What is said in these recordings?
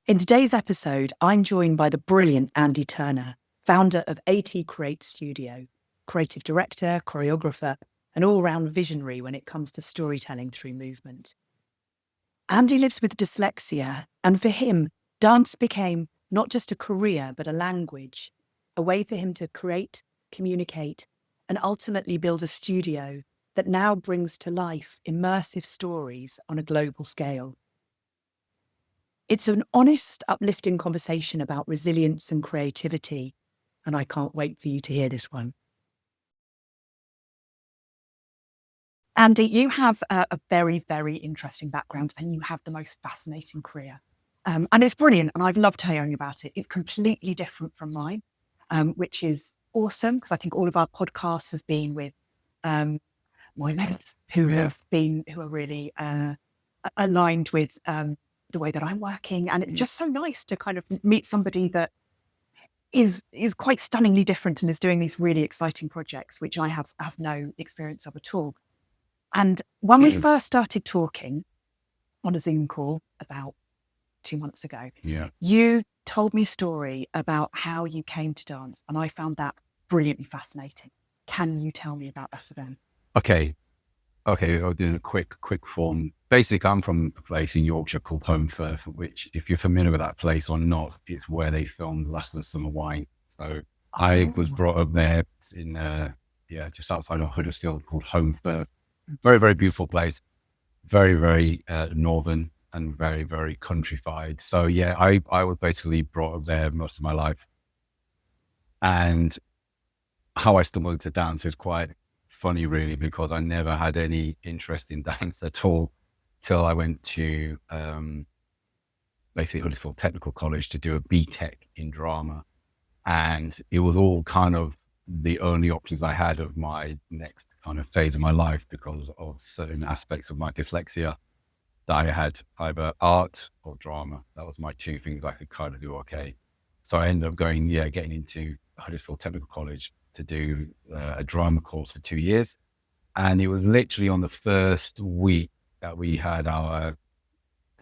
In today's episode, I'm joined by the brilliant Andy Turner, founder of AT Create Studio, creative director, choreographer, and all-round visionary when it comes to storytelling through movement. Andy lives with dyslexia, and for him, dance became not just a career, but a language, a way for him to create, communicate, and ultimately build a studio that now brings to life immersive stories on a global scale. It's an honest, uplifting conversation about resilience and creativity, and I can't wait for you to hear this one. Andy, you have a very, very interesting background and you have the most fascinating career. And it's brilliant, and I've loved hearing about it. It's completely different from mine, which is awesome, because I think all of our podcasts have been with my mates who are really aligned with the way that I'm working. And it's just so nice to kind of meet somebody that is quite stunningly different and is doing these really exciting projects, which I have no experience of at all. And when we first started talking on a Zoom call about 2 months ago, you told me a story about how you came to dance, and I found that brilliantly fascinating. Can you tell me about that again? Okay, I'll do a quick form. Basically, I'm from a place in Yorkshire called Holmfirth, which, if you're familiar with that place or not, it's where they filmed Last of the Summer Wine. So I was brought up there in, just outside of Huddersfield, called Holmfirth. Very, very beautiful place. Very, very northern and very, very countrified. So yeah, I was basically brought up there most of my life. And how I stumbled into dance is quite funny, really, because I never had any interest in dance at all till I went to basically Huddersfield Technical College to do a BTEC in drama. And it was all kind of the only options I had of my next kind of phase of my life because of certain aspects of my dyslexia, that I had either art or drama. That was my two things I could kind of do okay. So I ended up getting into Huddersfield Technical College to do a drama course for 2 years. And it was literally on the first week that we had our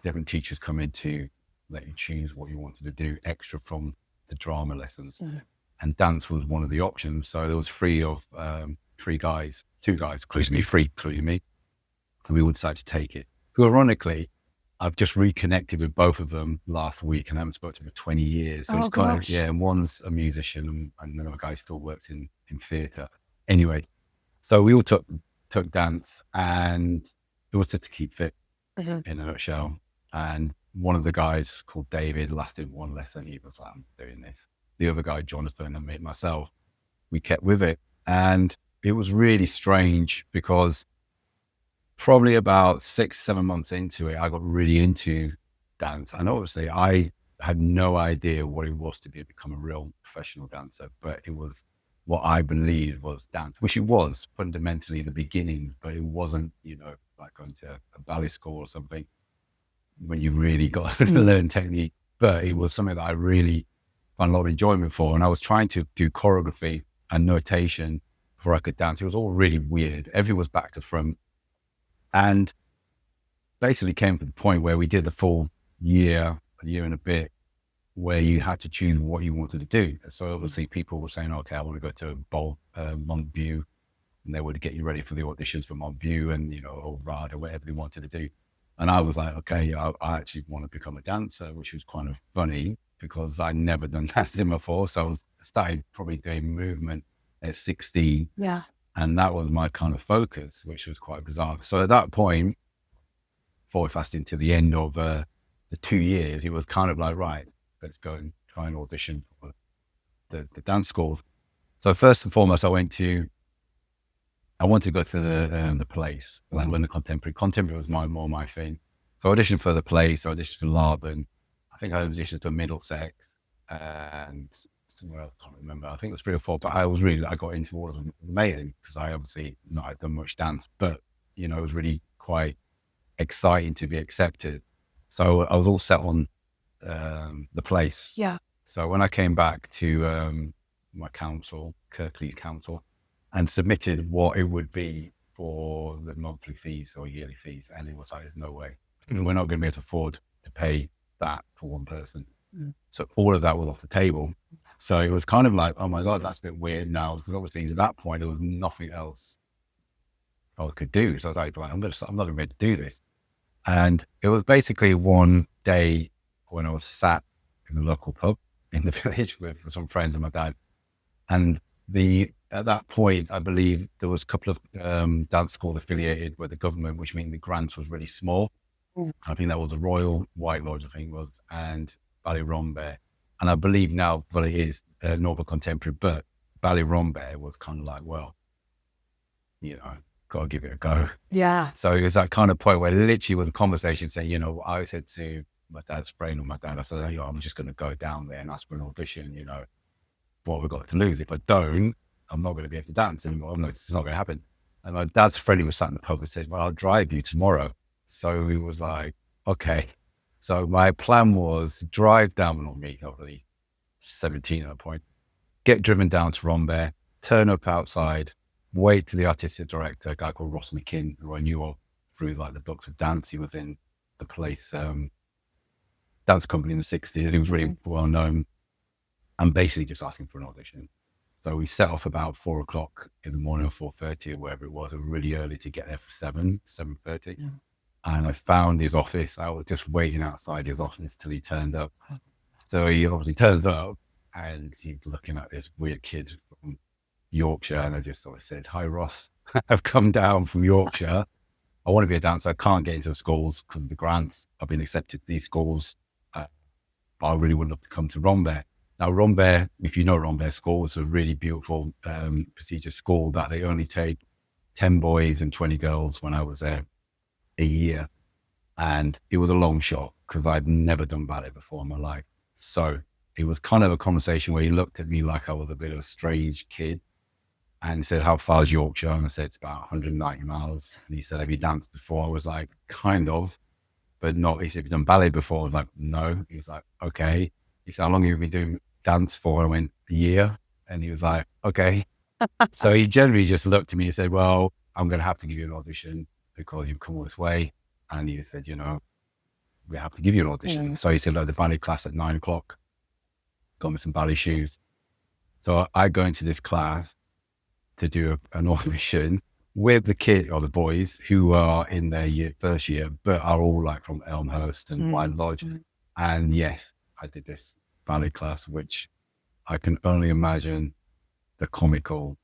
different teachers come in to let you choose what you wanted to do extra from the drama lessons. Mm-hmm. And dance was one of the options. So there was two guys, including me, and we all decided to take it. So ironically, I've just reconnected with both of them last week and I haven't spoken to them for 20 years. So it's kind of, and one's a musician and another guy still works in theatre. Anyway, so we all took dance, and it was just to keep fit in a nutshell. And one of the guys, called David, lasted one lesson. He was like, I'm doing this. The other guy, Jonathan, and me, myself, we kept with it. And it was really strange because probably about 6-7 months into it, I got really into dance. And obviously I had no idea what it was to become a real professional dancer, but it was what I believed was dance, which it was fundamentally the beginning, but it wasn't, like going to a ballet school or something when you really got to learn technique. But it was something that I really found a lot of enjoyment for. And I was trying to do choreography and notation before I could dance. It was all really weird. Everything was back to front. And basically came to the point where we did the full a year and a bit, where you had to choose what you wanted to do. So obviously people were saying, okay, I want to go to Montview, and they would get you ready for the auditions for Montview and, or RAD or whatever they wanted to do. And I was like, okay, I actually want to become a dancer, which was kind of funny because I'd never done dancing before. So I started probably doing movement at 16. Yeah. And that was my kind of focus, which was quite bizarre. So at that point, forward fast into the end of the 2 years, it was kind of like, right, let's go and try and audition for the dance school. So first and foremost, I wanted to go to the place, like learn the contemporary. Contemporary was more my thing. So I auditioned for the place, I auditioned for Laban. I think I auditioned for Middlesex and somewhere else, I can't remember. I think it was 3 or 4, but I got into all of them. It was amazing because I obviously not had done much dance, but it was really quite exciting to be accepted. So I was all set on the place. Yeah. So when I came back to my council, Kirklees Council, and submitted what it would be for the monthly fees or yearly fees, and it was like, there's no way. We're not going to be able to afford to pay that for one person. So all of that was off the table. So it was kind of like, oh my God, that's a bit weird now. Because obviously at that point, there was nothing else I could do. So I was like, I'm not going to be able to do this. And it was basically one day when I was sat in the local pub in the village with some friends and my dad. And at that point, I believe there was a couple of dance schools affiliated with the government, which means the grants was really small. I think that was the Royal White Lodge, I think it was, and Ballet Rambert. And I believe now, well, it is Northern Contemporary, but Ballet Rambert was kind of like, well, got to give it a go. Yeah. So it was that kind of point where literally was a conversation saying, I said to my dad's friend or my dad, I said, I'm just going to go down there and ask for an audition, what have we got to lose? If I don't, I'm not going to be able to dance anymore. It's not going to happen. And my dad's friend who was sat in the pub and said, well, I'll drive you tomorrow. So he was like, okay. So my plan was drive down on me, obviously 17 at that point, get driven down to Rambert, turn up outside, wait for the artistic director, a guy called Ross McKinn, who I knew of through like the books of dance. He was in the Place dance company in the 60s. He was really well known, and basically just asking for an audition. So we set off about 4 o'clock in the morning, or 4:30 or wherever it was. It was really early to get there for 7:30. Yeah. And I found his office. I was just waiting outside his office till he turned up. So he obviously turns up and he's looking at this weird kid from Yorkshire. And I just sort of said, hi, Ross, I've come down from Yorkshire. I want to be a dancer. I can't get into the schools because of the grants. I've been accepted to these schools. But I really would love to come to Rambert. Now, Rambert, if you know Rambert School, it's a really beautiful, prestigious school that they only take 10 boys and 20 girls when I was there a year. And it was a long shot because I'd never done ballet before in my life. So it was kind of a conversation where he looked at me like I was a bit of a strange kid and said, how far is Yorkshire? And I said, it's about 190 miles. And he said, have you danced before? I was like, kind of, but not. He said, have you done ballet before? I was like, no. He was like, okay. He said, how long have you been doing dance for? I went, a year. And he was like, okay. So he generally just looked at me and said, well, I'm going to have to give you an audition because you've come all this way. And he said, we have to give you an audition. So he said, the ballet class at 9 o'clock, got me some ballet shoes. So I go into this class to do an audition with the kid or the boys who are in their first year, but are all like from Elmhurst and White Lodge. And yes, I did this ballet class, which I can only imagine the comical,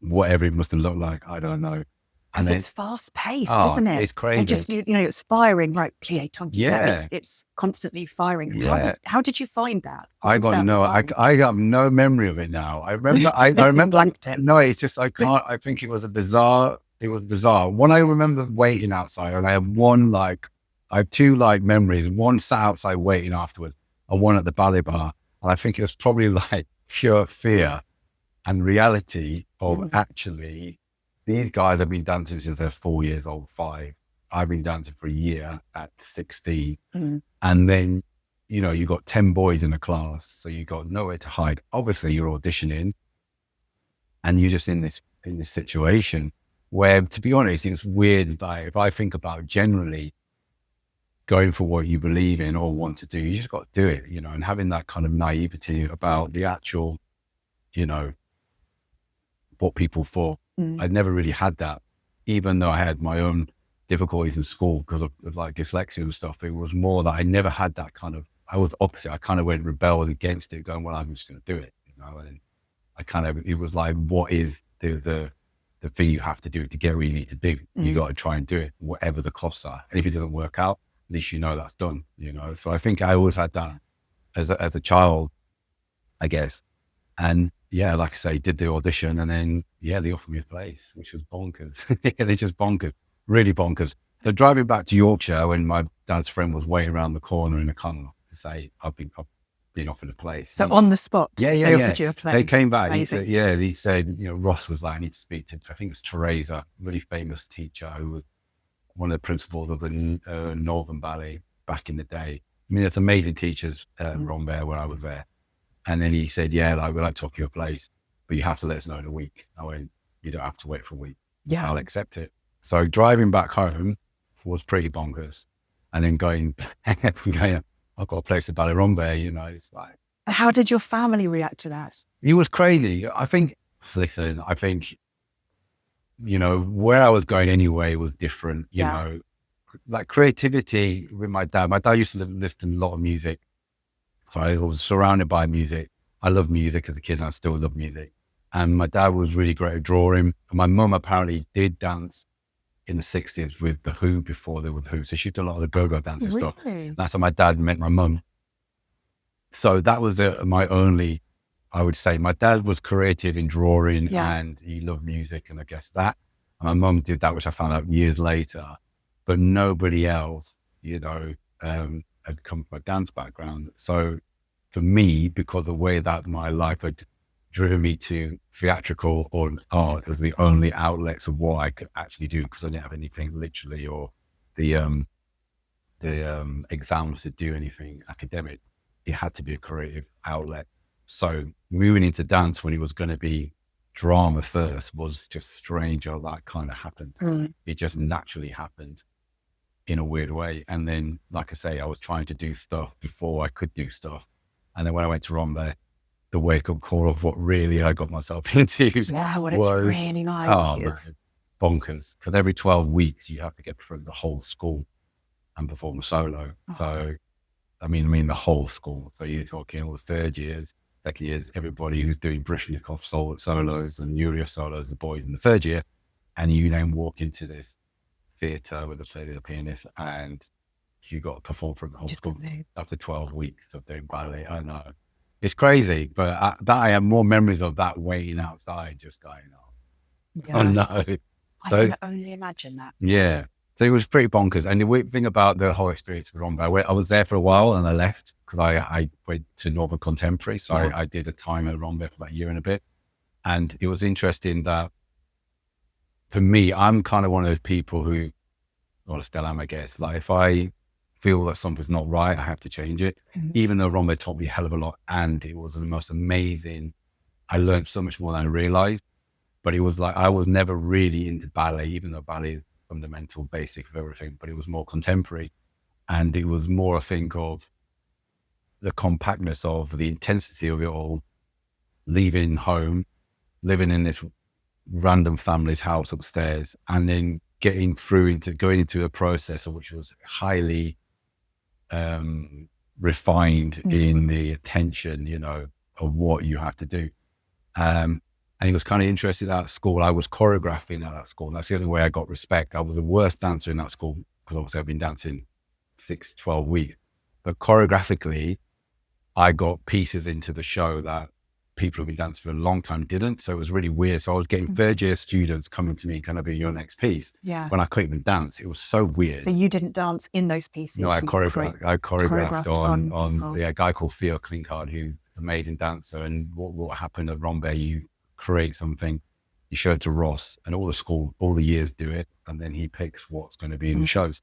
whatever it must have looked like. I don't know. Because it's fast paced, isn't it? It's crazy. And just, it's firing, right? Yeah. It's constantly firing. Yeah. How did you find that? I got no memory of it now. I remember, I remember, no, it's just, I think it was bizarre. One, I remember waiting outside and I have two memories. One sat outside waiting afterwards and one at the ballet bar. And I think it was probably like pure fear and reality of actually, these guys have been dancing since they're 4 years old, 5. I've been dancing for a year at 16. And then, you got 10 boys in a class. So you got nowhere to hide. Obviously you're auditioning and you're just in this situation where, to be honest, it's weird. Like if I think about generally going for what you believe in or want to do, you just got to do it, and having that kind of naivety about the actual, what people thought. I'd never really had that, even though I had my own difficulties in school because of like dyslexia and stuff. It was more that I never had that kind of, I was opposite. I kind of went rebelled against it, going, well, I'm just going to do it, and it was like, what is the thing you have to do to get where you need to be? You got to try and do it, whatever the costs are. And if it doesn't work out, at least that's done, So I think I always had that as a child, I guess. And yeah, like I say, did the audition and then, they offered me a place, which was bonkers. They're just bonkers, really bonkers. So driving back to Yorkshire when my dad's friend was waiting around the corner in a car to say, I've been offered a place. So on the spot, they offered you a place. They came back. He said, Ross was like, I need to speak to, I think it was Teresa, a really famous teacher who was one of the principals of the Northern Ballet back in the day. I mean, there's amazing teachers at Rambert when I was there. And then he said, we'd like to offer you a place, but you have to let us know in a week. I went, you don't have to wait for a week. Yeah. I'll accept it. So driving back home was pretty bonkers. and then going, going, I've got a place at Ballet Rambert, you know, it's like, How did your family react to that? it was crazy. I think, listen, I think, you know, where I was going anyway was different, you know, like creativity with my dad. My dad used to listen to a lot of music. So I was surrounded by music. I love music as a kid and I still love music. And my dad was really great at drawing. And my mum apparently did dance in the 60s with the Who before there was Who. So she did a lot of the go-go dance and stuff. That's how my dad met my mum. So that was my only, I would say, my dad was creative in drawing and he loved music. And I guess that, and my mum did that, which I found out years later, but nobody else, you know, had come from a dance background. So for me, because of the way that my life had driven me to theatrical or art as the only outlets of what I could actually do, because I didn't have anything literally or the exams to do anything academic. It had to be a creative outlet. So moving into dance when it was going to be drama first was just strange how that kind of happened. It just naturally happened in a weird way. And then, like I say, I was trying to do stuff before I could do stuff. And then when I went to Rambert, the wake-up call of what really I got myself into It's really nice. Oh, man, bonkers. Because every 12 weeks, you have to get through the whole school and perform a solo. So, I mean, the whole school. So you're talking all the third years, second years, everybody who's doing Brishnikov solos and Yuria solos, the boys in the third year. And you then walk into this theatre with the pianist and you got to perform from the whole school after 12 weeks of doing ballet. I know. It's crazy, but I have more memories of that waiting outside just going, oh no. I can only imagine that. Yeah. So it was pretty bonkers. And the weird thing about the whole experience with Rambert, I was there for a while and I left because I went to Northern Contemporary. So I did a time at Rambert for about a year and a bit. And it was interesting that for me, I'm kind of one of those people who, well, I still am, I guess. Like if I feel that something's not right, I have to change it. Even though Rambert taught me a hell of a lot and it was the most amazing, I learned so much more than I realized. But it was like, I was never really into ballet, even though ballet is fundamental, basic of everything, but it was more contemporary. And it was more, I think, of the compactness of the intensity of it all, leaving home, living in this random family's house upstairs, and then going into a process of which was highly refined in the attention, you know, of what you have to do. And he was kind of interested at school. I was choreographing at that school. And that's the only way I got respect. I was the worst dancer in that school because obviously I've been dancing 12 weeks. But choreographically, I got pieces into the show that people who've been dancing for a long time didn't. So it was really weird. So I was getting third year students coming to me, can I be your next piece? When I couldn't even dance. It was so weird. So you didn't dance in those pieces? No, I choreographed on a guy called Theo Klinkard, who's an amazing dancer. And what happened at Rambert, you create something, you show it to Ross, and all the years do it. And then he picks what's going to be in the shows.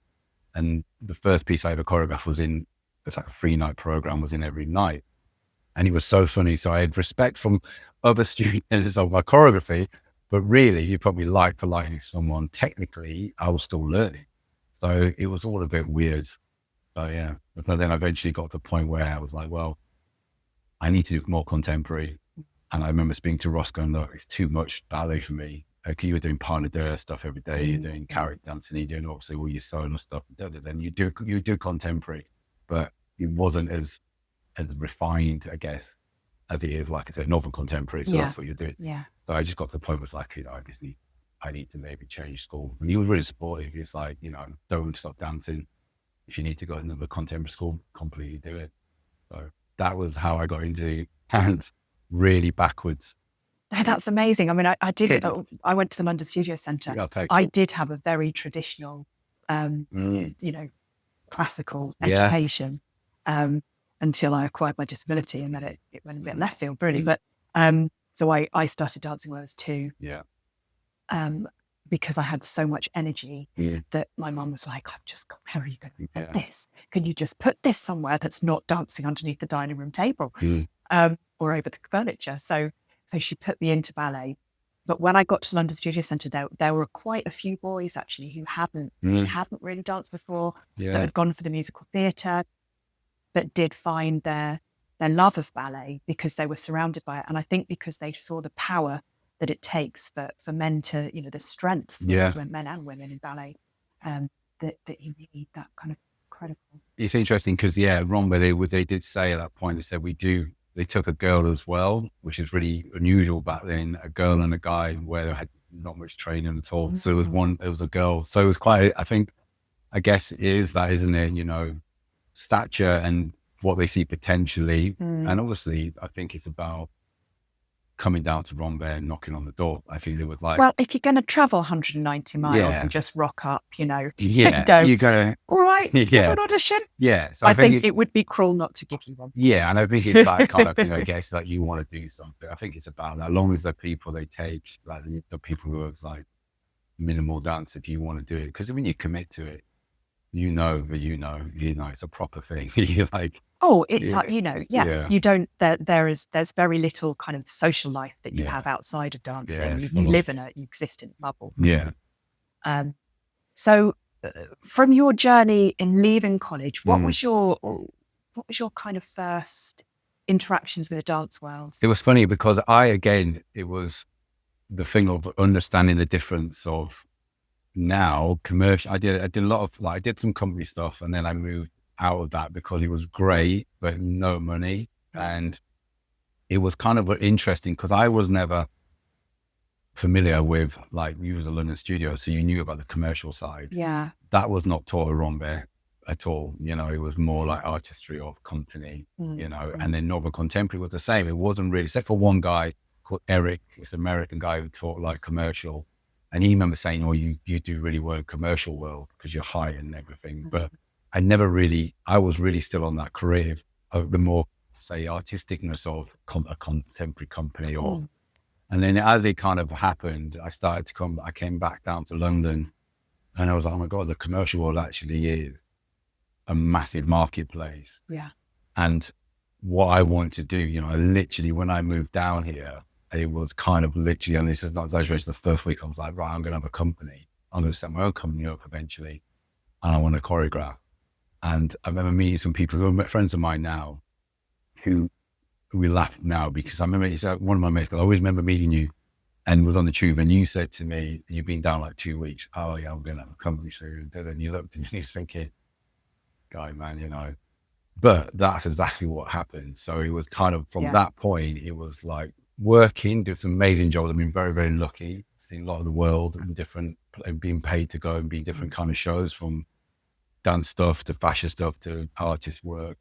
And the first piece I ever choreographed was it's like a 3-night program, was in every night. And it was so funny. So I had respect from other students of my choreography, but really, you probably like for liking someone. Technically, I was still learning. So it was all a bit weird. So yeah. But then I eventually got to the point where I was like, well, I need to do more contemporary. And I remember speaking to Ross going, look, it's too much ballet for me. Okay, you were doing pas de deux stuff every day. You're doing character dancing. You're doing obviously all your solo stuff. Then you do contemporary, but it wasn't as refined, I guess, as it is, like I said, Northern Contemporary. So that's what you're doing. Yeah. So I just got to the point where it's like, you know, I need to maybe change school. And he was really supportive. He's like, you know, don't stop dancing. If you need to go to another contemporary school, completely do it. So that was how I got into dance, really backwards. No, that's amazing. I mean, I went to the London Studio Centre. Okay, cool. I did have a very traditional, you know, classical education. Until I acquired my disability, and then it went a bit left field, really. But so I started dancing when I was 2. Yeah. Because I had so much energy that my mum was like, how are you going to put this? Can you just put this somewhere that's not dancing underneath the dining room table or over the furniture? So she put me into ballet. But when I got to London Studio Centre, there were quite a few boys actually who hadn't really danced before, that had gone for the musical theatre, but did find their love of ballet because they were surrounded by it. And I think because they saw the power that it takes for men to, the strengths, men and women in ballet, that you need that kind of incredible. It's interesting because, Rambert, they did say at that point, they said they took a girl as well, which is really unusual back then, a girl and a guy where they had not much training at all. So it was a girl. So it was quite, I guess it is that, isn't it? Stature and what they see potentially. And obviously, I think it's about coming down to Rambert and knocking on the door. I think it was like, well, if you're going to travel 190 miles and just rock up, you're gonna, all right, have an audition. Yeah, so I think it would be cruel not to give you one. Yeah, and I think it's that kind of, I guess, like you want to do something. I think it's about that. As long as the people they take, like the people who are like minimal dance, if you want to do it, because when you commit to it, it's a proper thing. You're like, it's like, you don't, there's very little kind of social life that you have outside of dancing. You live in you exist in a bubble. Yeah. So from your journey in leaving college, what was your kind of first interactions with the dance world? It was funny because it was the thing of understanding the difference of now commercial. I did a lot of I did some company stuff, and then I moved out of that because it was great but no money. And it was kind of interesting because I was never familiar with, like, you was a London studio, so you knew about the commercial side. That was not taught at Rambert at all. It was more like artistry of company, and then Northern Contemporary was the same. It wasn't really, except for one guy called Eric, this American guy who taught like commercial. And he remember saying, you do really well in commercial world because you're high and everything. But I was really still on that career of the more, say, artisticness of a contemporary company. And then as it kind of happened, I came back down to London, and I was like, oh my God, the commercial world actually is a massive marketplace. Yeah. And what I wanted to do, literally when I moved down here, it was kind of literally, and this is not exaggeration, the first week I was like, right, I'm going to have a company. I'm going to set my own company up eventually, and I want to choreograph. And I remember meeting some people who are friends of mine now, who we laugh now because I remember, he said, one of my mates, I always remember meeting you, and was on the tube, and you said to me, you've been down like 2 weeks. Oh yeah, I'm going to have a company soon. And then you looked at me and you was thinking, guy, man, but that's exactly what happened. So it was kind of from that point, it was like, working, did some amazing jobs. I've been very, very lucky, seeing a lot of the world and being paid to go and be different kind of shows, from dance stuff to fashion stuff to artist work.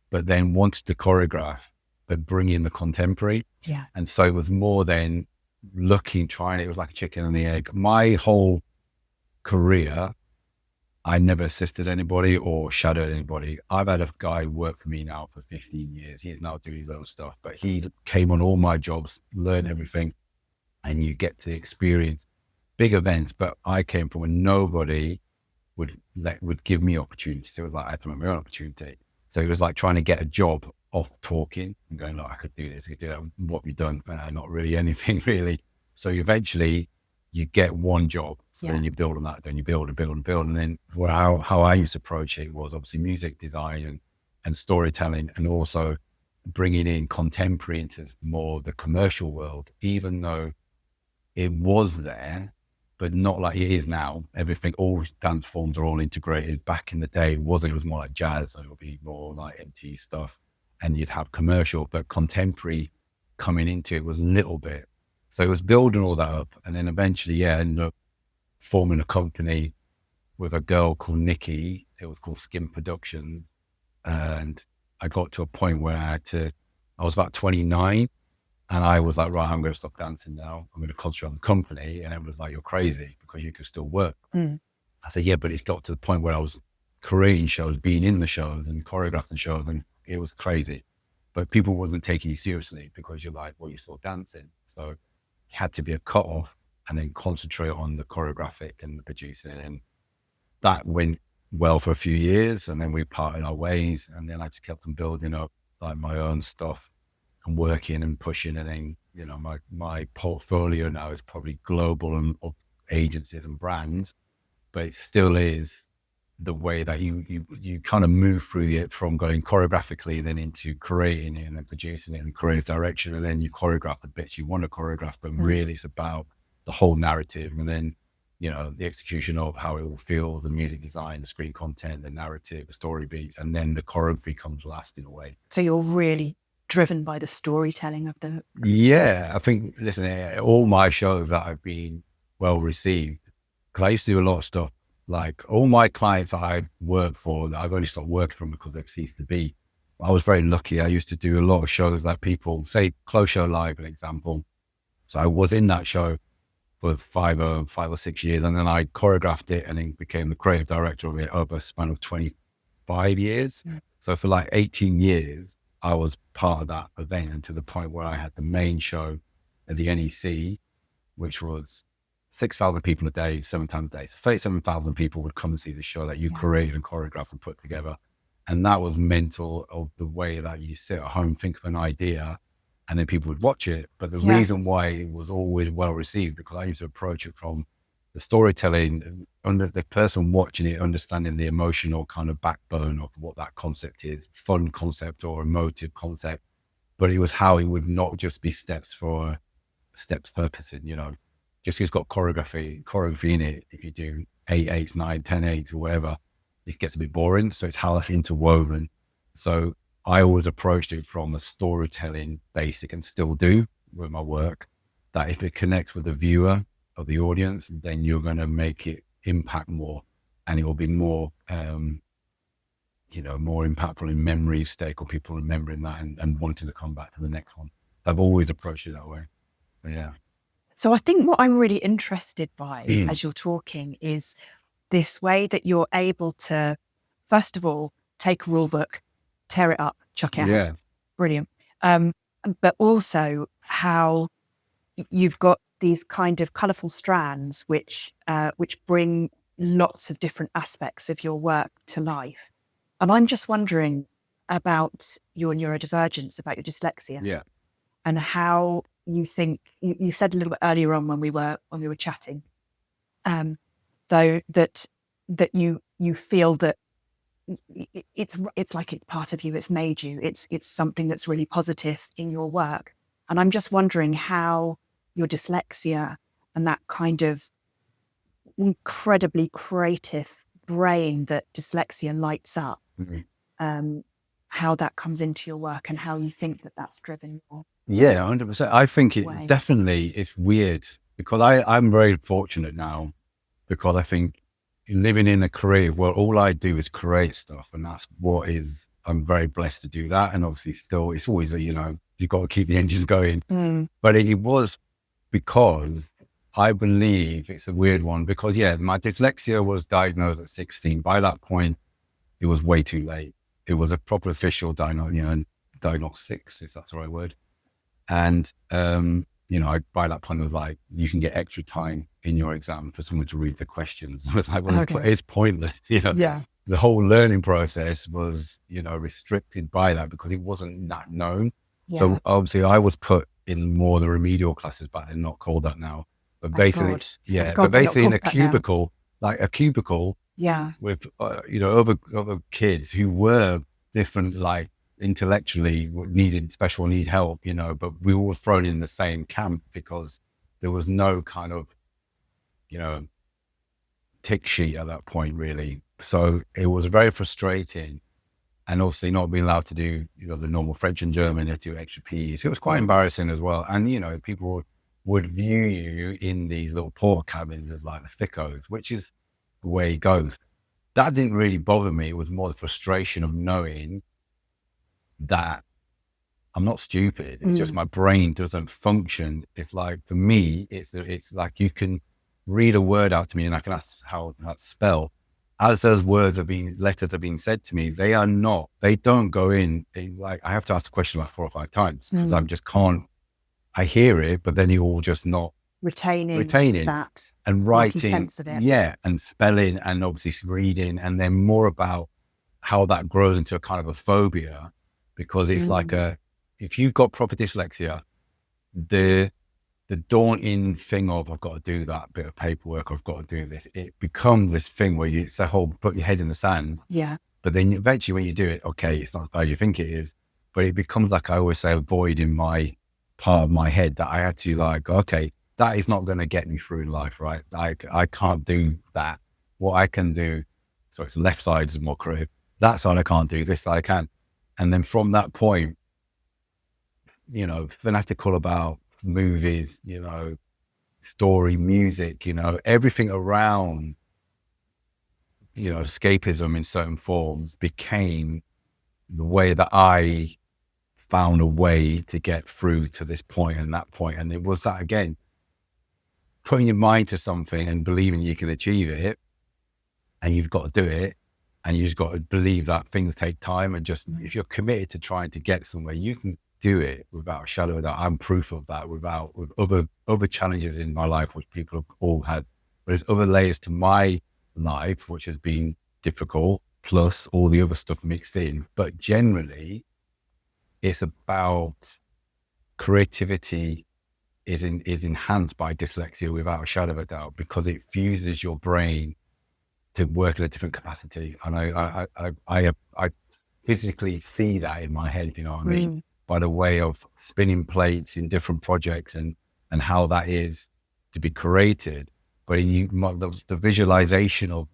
But then wanted to choreograph, but bring in the contemporary. Yeah. And so it was more than trying it. It was like a chicken and the egg. My whole career, I never assisted anybody or shadowed anybody. I've had a guy work for me now for 15 years. He's now doing his own stuff, but he came on all my jobs, learned everything, and you get to experience big events. But I came from when nobody would give me opportunities. It was like I had to make my own opportunity. So it was like trying to get a job off talking and going, look, I could do this, I could do that. What have you done? Not really anything really. So eventually you get one job, so then you build on that, then you build and build and build. And then how I used to approach it was obviously music design and storytelling, and also bringing in contemporary into more the commercial world, even though it was there, but not like it is now. Everything, all dance forms are all integrated. Back in the day, it was more like jazz, so it would be more like MT stuff, and you'd have commercial, but contemporary coming into it was a little bit. So it was building all that up, and then eventually, ended up forming a company with a girl called Nikki. It was called Skin Production, and I got to a point where I was about 29, and I was like, right, I'm going to stop dancing now. I'm going to concentrate on the company. And everyone was like, you're crazy because you can still work. I said, yeah, but it got to the point where I was creating shows, being in the shows and choreographing shows, and it was crazy. But people wasn't taking you seriously because you're like, well, you're still dancing. So it had to be a cut off and then concentrate on the choreographic and the producing. And that went well for a few years, and then we parted our ways. And then I just kept on building up like my own stuff and working and pushing. And then you know, my portfolio now is probably global and of agencies and brands, but it still is the way that you kind of move through it from going choreographically, then into creating it and then producing it and creative direction, and then you choreograph the bits you want to choreograph, but really it's about the whole narrative, and then, you know, the execution of how it all feels, the music design, the screen content, the narrative, the story beats, and then the choreography comes last in a way. So you're really driven by the storytelling of the. Yeah, I think, listen, all my shows that have been well received, because I used to do a lot of stuff, like all my clients that I work for, that I've only stopped working from because they've ceased to be. I was very lucky. I used to do a lot of shows that people, say Close Show Live, an example. So I was in that show for 5 or 6 years, and then I choreographed it and then became the creative director of it over a span of 25 years. So for like 18 years, I was part of that event, and to the point where I had the main show at the NEC, which was 6,000 people a day, 7 times a day. So 37,000 people would come and see the show that you created and choreographed and put together. And that was mental, of the way that you sit at home, think of an idea, and then people would watch it. But the reason why it was always well received, because I used to approach it from the storytelling, under the person watching it, understanding the emotional kind of backbone of what that concept is, fun concept or emotive concept. But it was how it would not just be steps for steps purpose, you know, just it's got choreography in it. If you do 8 8s, 9, 10 8s or whatever, it gets a bit boring. So it's how that's interwoven. So I always approached it from a storytelling basic, and still do with my work, that if it connects with the viewer of the audience, then you're going to make it impact more, and it will be more, you know, more impactful in memory stake, or people remembering that and wanting to come back to the next one. I've always approached it that way. But yeah. So I think what I'm really interested by as you're talking is this way that you're able to, first of all, take a rule book, tear it up, chuck it out. Brilliant. But also how you've got these kind of colourful strands which bring lots of different aspects of your work to life. And I'm just wondering about your neurodivergence, about your dyslexia, and how you think. You said a little bit earlier on when we were chatting, though, that you feel that it's like it's part of you, it's made you, it's something that's really positive in your work. And I'm just wondering how your dyslexia and that kind of incredibly creative brain that dyslexia lights up, how that comes into your work, and how you think that that's driven your 100%. I think it definitely, it's weird, because I'm very fortunate now, because I think living in a career where all I do is create stuff, and that's what is, I'm very blessed to do that. And obviously still, it's always you know, you've got to keep the engines going. But it was because I believe it's a weird one, because my dyslexia was diagnosed at 16. By that point, it was way too late. It was a proper official diagnostics, if that's the right word. And, you know, by that point, it was like, you can get extra time in your exam for someone to read the questions. I was like, well, it's pointless. You know, the whole learning process was, you know, restricted by that, because it wasn't that known. So obviously I was put in more the remedial classes back then, not called that now. But basically, but basically in a cubicle, with, you know, other kids who were different, like intellectually needed special need help, you know, but we were thrown in the same camp, because there was no kind of, you know, tick sheet at that point, really. So it was very frustrating. And obviously not being allowed to do, you know, the normal French and German, to do extra P's. It was quite embarrassing as well. And, you know, people would view you in these little porter cabins as like the thickos, which is the way it goes. That didn't really bother me. It was more the frustration of knowing that I'm not stupid. It's just my brain doesn't function. It's like, for me, it's like you can read a word out to me and I can ask how that's spelled. As those letters are being said to me, they don't go in. Like, I have to ask the question like 4 or 5 times, because I just can't, I hear it, but then you're all just not retaining that and writing, sense of it. And spelling, and obviously reading, and then more about how that grows into a kind of a phobia, because it's like if you've got proper dyslexia, the daunting thing of I've got to do that bit of paperwork, I've got to do this, it becomes this thing where it's a whole put your head in the sand. Yeah. But then eventually when you do it, okay, it's not as bad as you think it is, but it becomes, like I always say, a void in my part of my head that I had to like, okay, that is not going to get me through in life, right? I can't do that. What I can do, so it's the left side is more creative. That side I can't do, this side I can. And then from that point, you know, fanatical about movies, you know, story, music, you know, everything around, you know, escapism in certain forms became the way that I found a way to get through to this point and that point. And it was that, again, putting your mind to something and believing you can achieve it, and you've got to do it, and you just got to believe that things take time, and just, if you're committed to trying to get somewhere, you can do it without a shadow of doubt. I'm proof of that with other challenges in my life, which people have all had, but there's other layers to my life, which has been difficult, plus all the other stuff mixed in. But generally, it's about creativity is enhanced by dyslexia without a shadow of a doubt, because it fuses your brain to work in a different capacity. And I physically see that in my head, you know what I mean? By the way of spinning plates in different projects and how that is to be created. But the visualization of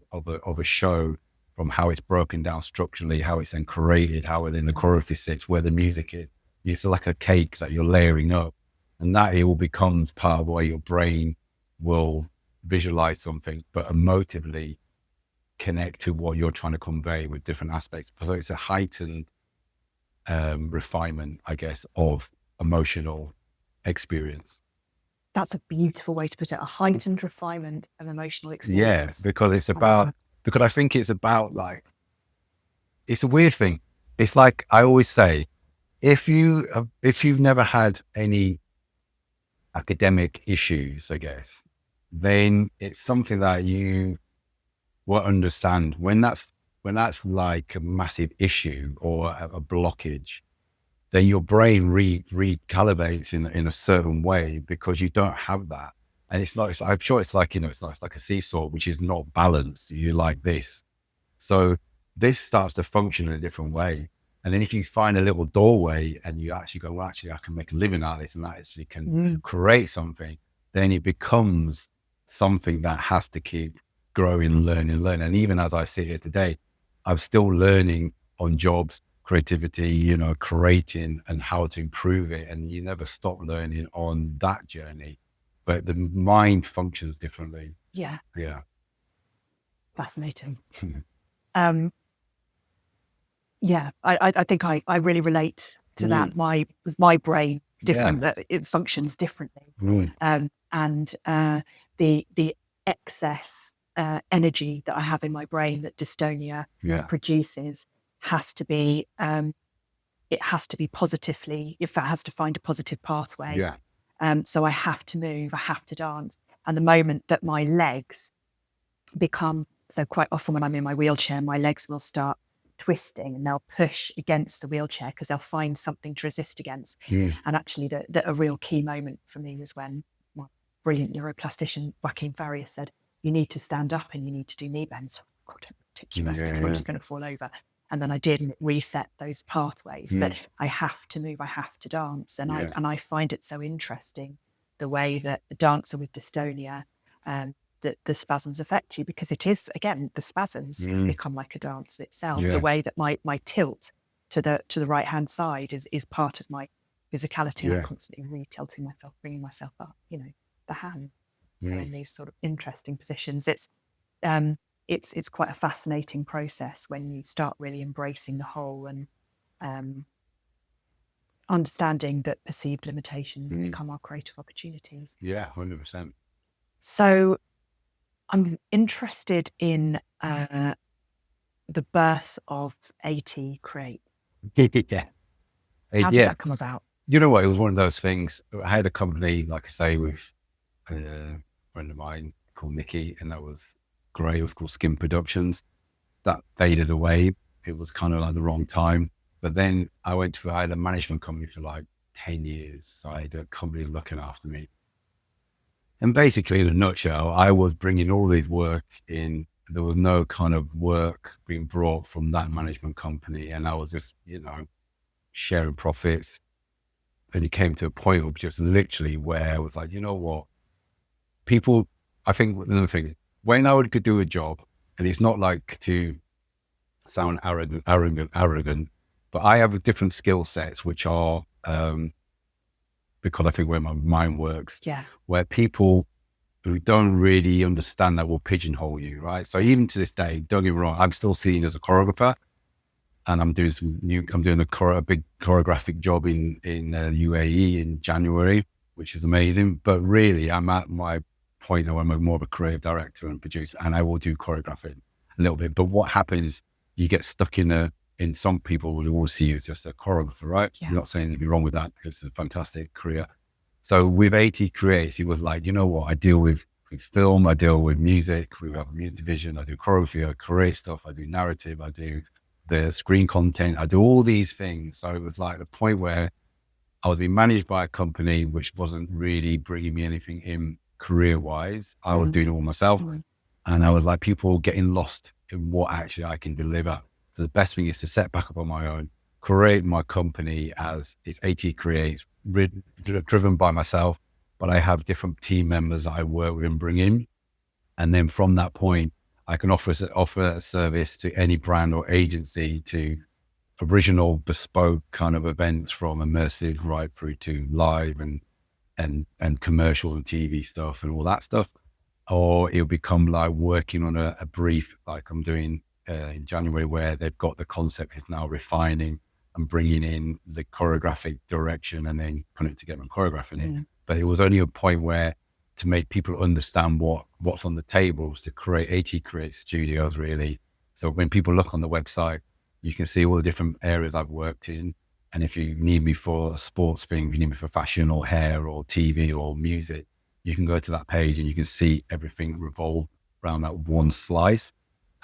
a show, from how it's broken down structurally, how it's then created, how then the choreography sits, where the music is, it's like a cake that you're layering up. And that it all becomes part of the way your brain will visualize something, but emotively connect to what you're trying to convey with different aspects. So it's a heightened refinement, I guess, of emotional experience. That's a beautiful way to put it. A heightened refinement of emotional experience. Yeah, because it's about, because I think it's about, like, it's a weird thing. It's like I always say, if you've never had any academic issues, I guess, then it's something that you will understand when that's like a massive issue or a blockage. Then your brain recalibrates in a certain way, because you don't have that. And I'm sure it's like, you know, it's like a seesaw, which is not balanced. You like this. So this starts to function in a different way. And then if you find a little doorway and you actually go, well, actually, I can make a living out of this, and that actually can create something, then it becomes something that has to keep growing, learning. And even as I sit here today, I'm still learning on jobs, creativity, you know, creating and how to improve it. And you never stop learning on that journey, but the mind functions differently. Yeah. Yeah. Fascinating. Yeah, I think I really relate to that. With my brain different, that it functions differently. And the excess energy that I have in my brain that dystonia produces has to be it has to be positively, if it has to find a positive pathway. So I have to move, I have to dance. And the moment that my legs become, so quite often when I'm in my wheelchair, my legs will start twisting and they'll push against the wheelchair because they'll find something to resist against. And actually a real key moment for me was when my brilliant neuroplastician Joaquin Farias said, you need to stand up and you need to do knee bends. God, ridiculous, because I'm just going to fall over. And then I did, and it reset those pathways. But I have to move, I have to dance. And I find it so interesting the way that a dancer with dystonia, that the spasms affect you, because it is, again, the spasms become like a dance itself. The way that my tilt to the right hand side is part of my physicality. I'm constantly re-tilting myself, bringing myself up, you know, the hand in these sort of interesting positions. It's quite a fascinating process when you start really embracing the whole and understanding that perceived limitations become our creative opportunities. 100%. So I'm interested in the birth of AT Create. How did that come about? You know what? It was one of those things. I had a company, like I say, with a friend of mine called Nikki, and that was great. It was called Skin Productions. That faded away. It was kind of like the wrong time. But then I had a management company for like 10 years. So I had a company looking after me. And basically, in a nutshell, I was bringing all this work in. There was no kind of work being brought from that management company. And I was just, sharing profits. And it came to a point of just literally where I was like, you know what? People, I think another thing, when I could do a job, and it's not like to sound arrogant, but I have different skill sets, which are, because I think where my mind works, where people who don't really understand that will pigeonhole you, right? So even to this day, don't get me wrong, I'm still seen as a choreographer, and I'm doing a big choreographic job in UAE in January, which is amazing. But really, I'm at my point now where I'm more of a creative director and producer, and I will do choreographing a little bit. But what happens, you get stuck in some people will always see you as just a choreographer, right? Yeah. I'm not saying anything wrong with that, because it's a fantastic career. So with AT Creates, it was like, you know what, I deal with film, I deal with music, we have a music division, I do choreography, I create stuff, I do narrative, I do the screen content, I do all these things. So it was like the point where I was being managed by a company which wasn't really bringing me anything in career-wise. I was doing it all myself. And I was like, people getting lost in what actually I can deliver. So the best thing is to set back up on my own, create my company as it's AT Creates, driven by myself, but I have different team members that I work with and bring in. And then from that point, I can offer a service to any brand or agency, to original bespoke kind of events, from immersive right through to live and commercial and TV stuff and all that stuff. Or it'll become like working on a brief like I'm doing in January, where they've got the concept is now refining and bringing in the choreographic direction and then putting it together and choreographing it. But it was only a point where, to make people understand what's on the table, was to create AT Create Studios, really. So when people look on the website, you can see all the different areas I've worked in. And if you need me for a sports thing, if you need me for fashion or hair or TV or music, you can go to that page and you can see everything revolve around that one slice.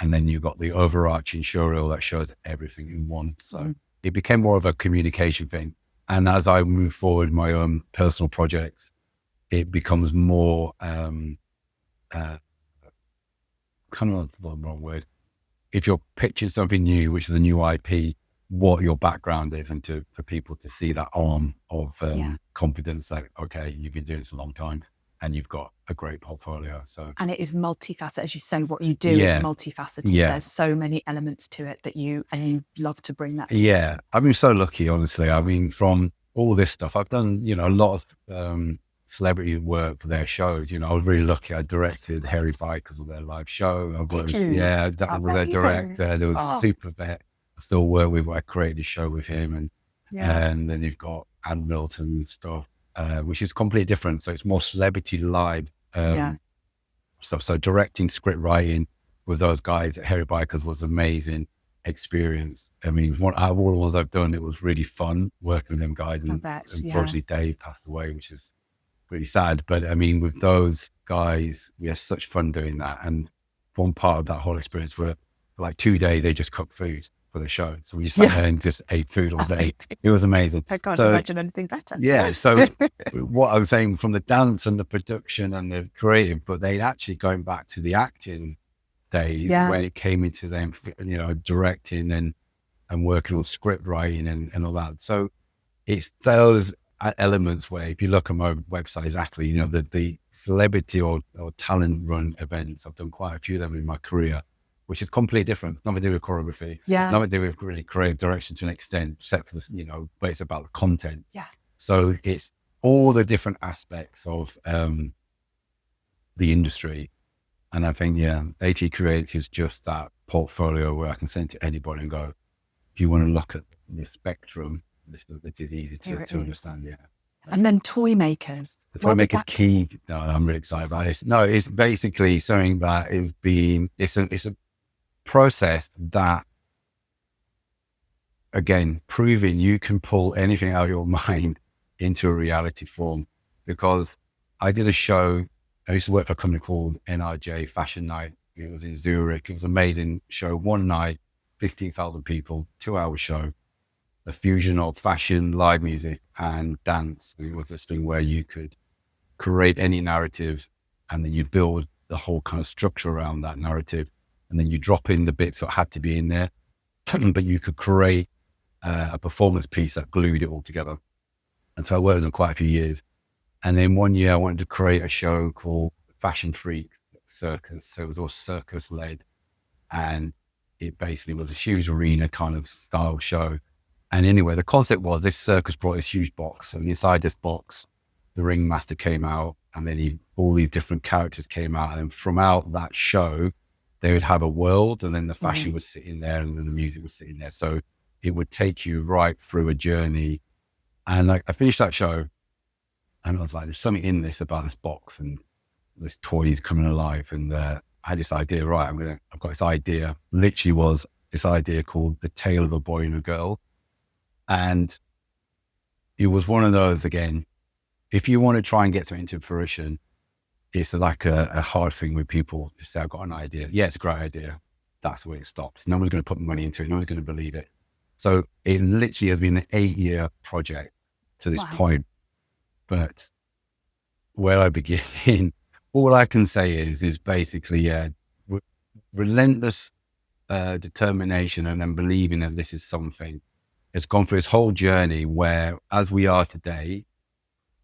And then you've got the overarching showreel that shows everything in one. So it became more of a communication thing. And as I move forward my own personal projects, it becomes more kind of the wrong word. If you're pitching something new, which is a new IP, what your background is, and for people to see that arm of confidence, like, okay, you've been doing this a long time and you've got a great portfolio. So, and it is multifaceted, as you say, what you do is multifaceted. There's so many elements to it that you love to bring that to. I've been so lucky, honestly. I mean, from all this stuff, I've done, a lot of celebrity work for their shows. I was really lucky. I directed Harry Vikers on their live show. That was their director. There was Supervet. I still work with. I created a show with him, and then you've got Ann Milton and stuff, which is completely different. So it's more celebrity live stuff. So directing, script writing with those guys at Harry Bikers was amazing experience. I mean, out of all the ones I've done, it was really fun working with them guys. And unfortunately, Dave passed away, which is pretty sad. But I mean, with those guys, we had such fun doing that. And one part of that whole experience, for like 2 days, they just cooked food for the show. So we sat there and just ate food all day. It was amazing. I can't imagine anything better. Yeah. So what I was saying, from the dance and the production and the creative, but they actually going back to the acting days when it came into them, directing and working on script writing and all that. So it's those elements where, if you look on my website, exactly, the celebrity or talent run events, I've done quite a few of them in my career, which is completely different. Nothing to do with choreography, nothing to do with really creative direction to an extent, except for this, but it's about the content. So it's all the different aspects of the industry. And I think, AT Creates is just that portfolio where I can send to anybody and go, if you want to look at the spectrum, this is easy to understand. And then toy makers. The toy makers key. No, I'm really excited about this. No, it's basically something that it's a process that, again, proving you can pull anything out of your mind into a reality form. Because I did a show, I used to work for a company called NRJ Fashion Night. It was in Zurich. It was an amazing show. One night, 15,000 people, 2-hour show. a fusion of fashion, live music, and dance. It was this thing where you could create any narrative, and then you build the whole kind of structure around that narrative, and then you drop in the bits that had to be in there, but you could create a performance piece that glued it all together. And so I worked on quite a few years. And then one year I wanted to create a show called Fashion Freak Circus. So it was all circus led. And it basically was a huge arena kind of style show. And anyway, the concept was this circus brought this huge box. And inside this box, the ringmaster came out, and then all these different characters came out. And from out that show, they would have a world, and then the fashion would sit in there, and then the music would sit in there. So it would take you right through a journey. And like I finished that show, and I was like, there's something in this about this box and this toys coming alive. And I had this idea, right, I've got this idea, literally was this idea called The Tale of a Boy and a Girl. And it was one of those, again, if you want to try and get something into fruition, it's like a hard thing with people to say, I've got an idea. Yeah, it's a great idea. That's where it stops. No one's going to put money into it. No one's going to believe it. So it literally has been an 8-year project to this point. But where I begin, all I can say is basically, relentless determination, and then believing that this is something. It's gone through this whole journey where, as we are today,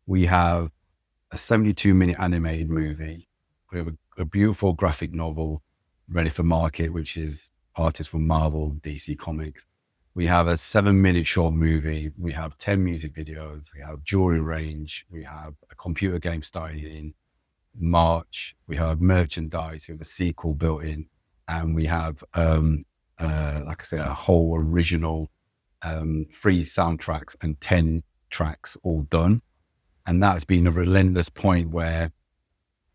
we have a 72-minute animated movie. We have a beautiful graphic novel ready for market, which is artists from Marvel, DC Comics. We have a 7-minute short movie. We have 10 music videos. We have jewellery range. We have a computer game starting in March. We have merchandise. We have a sequel built in. And we have, like I say, a whole original 3 soundtracks and 10 tracks all done. And that's been a relentless point where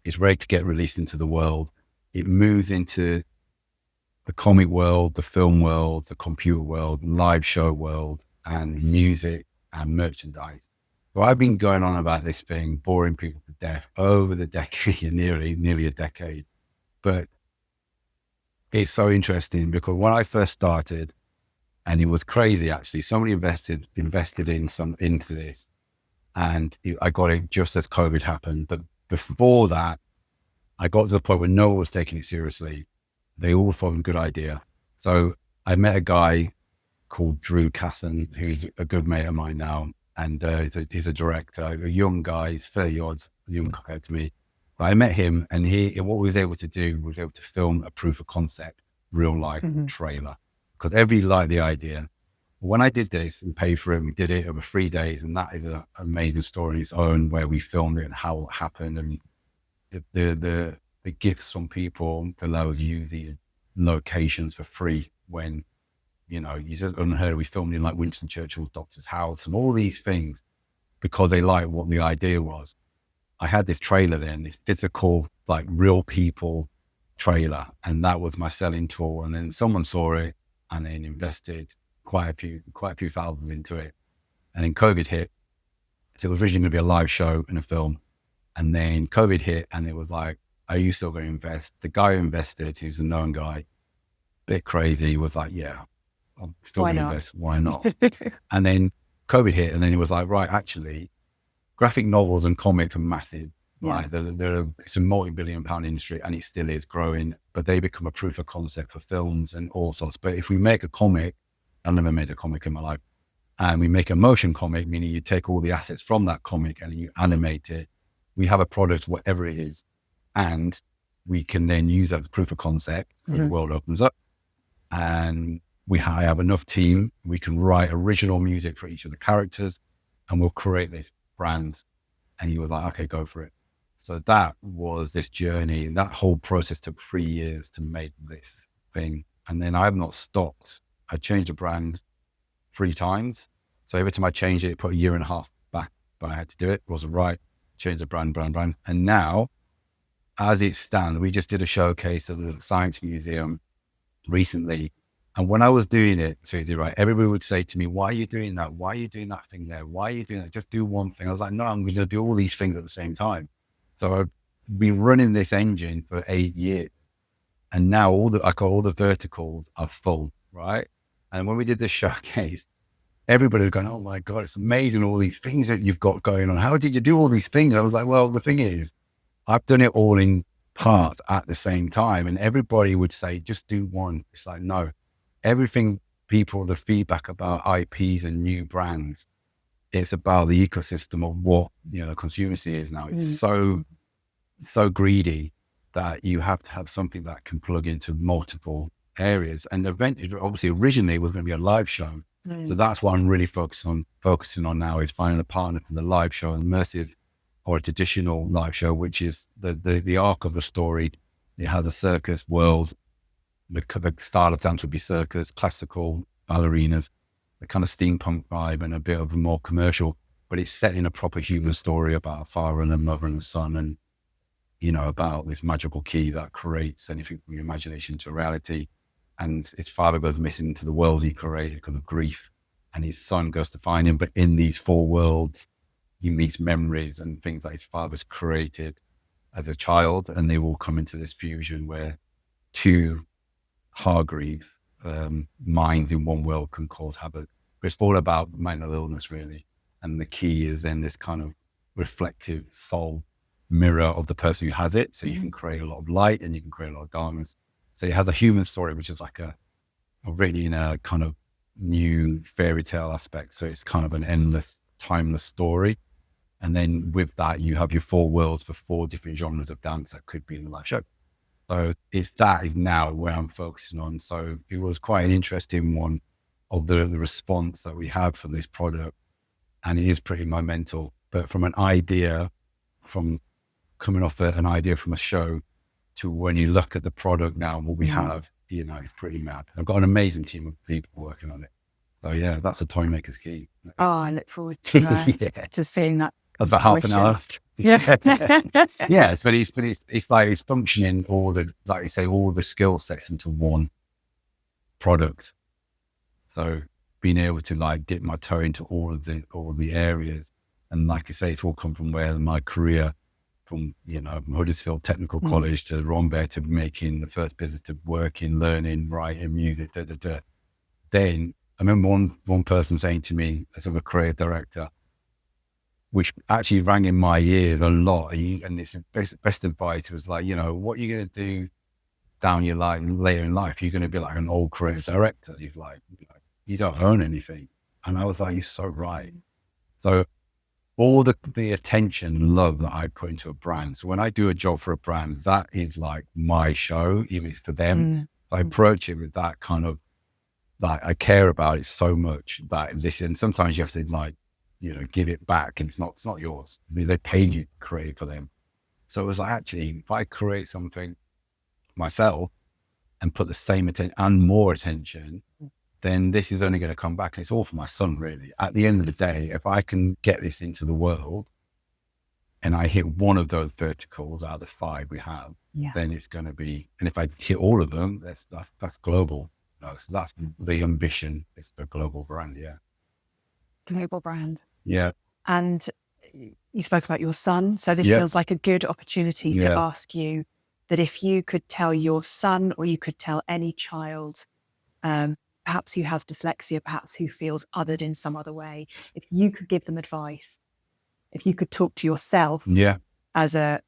it's ready to get released into the world. It moves into the comic world, the film world, the computer world, live show world, and music and merchandise. So I've been going on about this thing, boring people to death over the decade, nearly a decade. But it's so interesting because when I first started, and it was crazy actually, somebody invested into this, and I got it just as COVID happened. But before that, I got to the point where no one was taking it seriously. They all thought it was a good idea. So I met a guy called Drew Casson, who's a good mate of mine now. And he's a director, a young guy. He's fairly odd, young compared to me. But I met him, and what we was able to do, we were able to film a proof of concept, real life trailer, because everybody liked the idea. When I did this and paid for it, we did it over 3 days, and that is an amazing story in its own, where we filmed it and how it happened, and the gifts from people to allow us to use the locations for free when, you just unheard. We filmed in like Winston Churchill's doctor's house and all these things because they liked what the idea was. I had this trailer then, this physical, like real people trailer, and that was my selling tool. And then someone saw it and then invested quite a few thousands into it. And then COVID hit. So it was originally going to be a live show and a film. And then COVID hit, and it was like, are you still going to invest? The guy who invested, who's a known guy, bit crazy, was like, yeah, I'm still going to invest. Why not? And then COVID hit, and then he was like, right, actually, graphic novels and comics are massive. Right? It's a multi-billion-pound industry, and it still is growing, but they become a proof of concept for films and all sorts. But if we make a comic, I've never made a comic in my life, and we make a motion comic, meaning you take all the assets from that comic and you animate it, we have a product, whatever it is, and we can then use that as a proof of concept when the world opens up. And I have enough team, we can write original music for each of the characters, and we'll create this brand. And he was like, okay, go for it. So that was this journey. That whole process took 3 years to make this thing. And then I have not stopped. I changed the brand 3 times. So every time I changed it put a year and a half back, but I had to do it. It wasn't right. Change the brand. And now, as it stands, we just did a showcase at the Science Museum recently. And when I was doing it, Suzie, right, everybody would say to me, why are you doing that? Why are you doing that thing there? Why are you doing that? Just do one thing. I was like, no, I'm going to do all these things at the same time. So I've been running this engine for 8 years. And now all the verticals are full, right? And when we did the showcase, everybody was going, oh my God, it's amazing, all these things that you've got going on. How did you do all these things? I was like, well, the thing is, I've done it all in parts at the same time. And everybody would say, just do one. It's like, no, everything, the feedback about IPs and new brands, it's about the ecosystem of what, the consumer is now. It's so greedy that you have to have something that can plug into multiple areas. And obviously originally it was going to be a live show. So that's what I'm really focusing on now, is finding a partner for the live show, an immersive or a traditional live show, which is the arc of the story. It has a circus world. The style of dance would be circus, classical, ballerinas, the kind of steampunk vibe, and a bit of a more commercial, but it's set in a proper human story about a father and a mother and a son, and about this magical key that creates anything from your imagination to reality. And his father goes missing into the world he created because of grief, and his son goes to find him. But in these four worlds, he meets memories and things that his father's created as a child, and they all come into this fusion where two Hargreaves minds in one world can cause havoc. But it's all about mental illness, really. And the key is then this kind of reflective soul mirror of the person who has it. So you can create a lot of light and you can create a lot of darkness. So it has a human story, which is like a really in a kind of new fairy tale aspect. So it's kind of an endless, timeless story. And then with that, you have your four worlds for four different genres of dance that could be in the live show. So that is now where I'm focusing on. So it was quite an interesting one of the response that we have for this product. And it is pretty monumental. But from an idea, from coming off an idea from a show to when you look at the product now and what we have, it's pretty mad. I've got an amazing team of people working on it. So yeah, that's a toy maker's key. Oh, I look forward to, to seeing that. That's about half an hour. Yeah. Yeah, but it's like it's functioning all the skill sets into one product. So being able to like dip my toe into all the areas, and like I say, it's all come from where my career, from Huddersfield Technical College to Rambert, to making the first business, to working, learning, writing, music. Then I remember one person saying to me, as a creative director, which actually rang in my ears a lot, and it's best advice was like, what are you going to do down your life later in life? You're going to be like an old creative director. He's like, you don't own anything. And I was like, you're so right. So all the attention and love that I put into a brand. So when I do a job for a brand, that is like my show, even if it's for them. I approach it with that kind of, like, I care about it so much that and sometimes you have to like, give it back, and it's not yours. They paid you to create for them. So it was like, actually, if I create something myself and put the same attention and more attention, then this is only going to come back. And it's all for my son, really. At the end of the day, if I can get this into the world and I hit one of those verticals out of the 5 we have, then it's going to be, and if I hit all of them, that's global. So that's the ambition. It's a global brand. Yeah. Global brand. Yeah. And you spoke about your son. So this feels like a good opportunity to ask you that if you could tell your son, or you could tell any child, perhaps who has dyslexia, perhaps who feels othered in some other way, if you could give them advice, if you could talk to yourself as a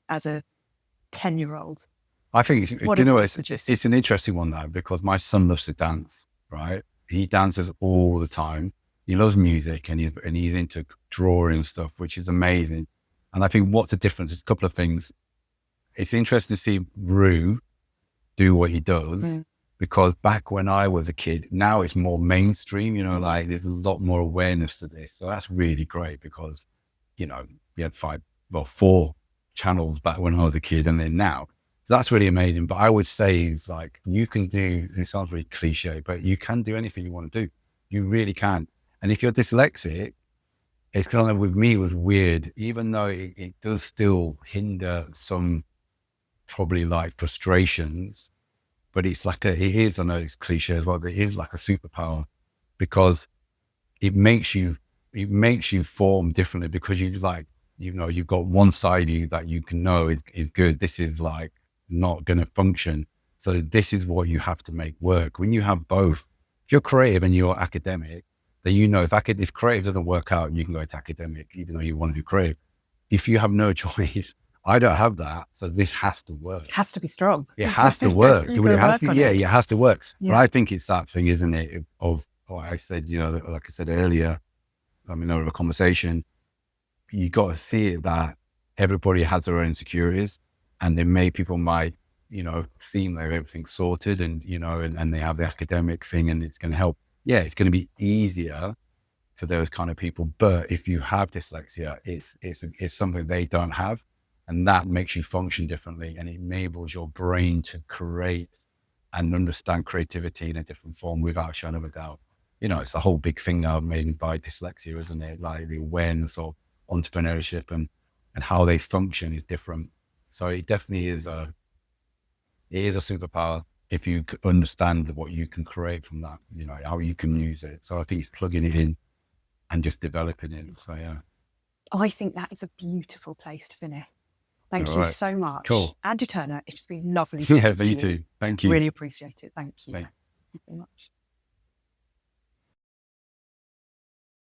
10-year-old. I think, it's an interesting one now, because my son loves to dance, right? He dances all the time. He loves music, and he's into drawing stuff, which is amazing. And I think what's the difference is a couple of things. It's interesting to see Rue do what he does, because back when I was a kid, now it's more mainstream, like there's a lot more awareness to this. So that's really great, because, we had 4 channels back when I was a kid, and then now. So that's really amazing. But I would say it's like, you can do, and it sounds really cliche, but you can do anything you want to do. You really can. And if you're dyslexic, it's kind of, with me, it was weird, even though it does still hinder some probably like frustrations, but it's like it is, I know it's cliche as well, but it is like a superpower, because it makes you form differently, because you like, you've got one side of you that you can know is good. This is like not going to function. So this is what you have to make work. When you have both, if you're creative and you're academic, that, if creative doesn't work out, you can go into academic, even though you want to do creative. If you have no choice, I don't have that. So this has to work. It has to be strong. It has to work. You've got to work on it. It has to work. Yeah. But I think it's that thing, isn't it? Of what I said, like I said earlier, over a conversation, you got to see it that everybody has their own insecurities, and people might, seem like everything's sorted and, and they have the academic thing and it's going to help. Yeah, it's going to be easier for those kind of people. But if you have dyslexia, it's something they don't have. And that makes you function differently, and it enables your brain to create and understand creativity in a different form without a shadow of a doubt. It's the whole big thing now made by dyslexia, isn't it? Like the awareness of entrepreneurship and how they function is different. So it definitely is a superpower if you understand what you can create from that, how you can use it. So I think it's plugging it in and just developing it. So yeah. I think that is a beautiful place to finish. Thank you so much. Cool. Andrew Turner, it's been lovely. Yeah, you too. Thank you. Really appreciate it. Thank you. Thank you very much.